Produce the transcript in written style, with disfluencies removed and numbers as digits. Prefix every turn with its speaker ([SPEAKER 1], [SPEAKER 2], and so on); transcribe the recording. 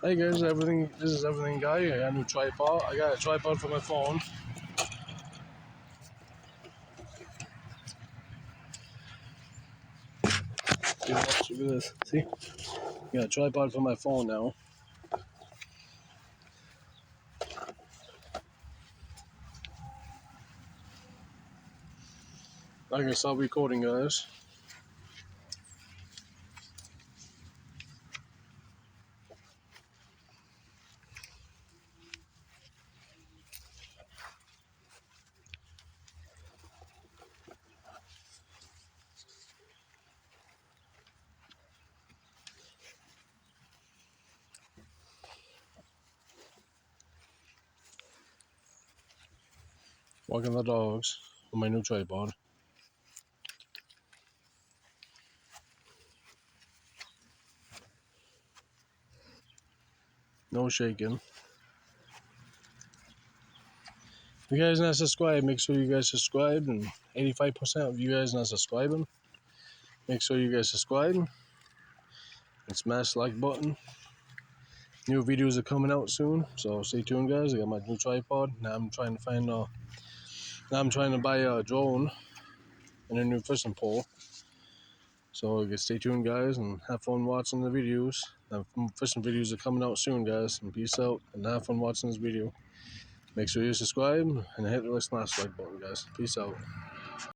[SPEAKER 1] Hey guys, this is Everything Guy. I got a new tripod. I got a tripod for my phone. Look at this. See? I got a tripod for my phone now. I can stop recording, guys. Walking the dogs with my new tripod. No shaking. If you guys not subscribed, make sure you guys subscribe. And 85% of you guys not subscribing, make sure you guys subscribe and smash the like button. New videos are coming out soon, so stay tuned, guys. I got my new tripod. Now I'm trying to buy a drone and a new fishing pole. So stay tuned, guys, and have fun watching the videos. The fishing videos are coming out soon, guys. And peace out, and have fun watching this video. Make sure you subscribe and hit the smash like button, guys. Peace out.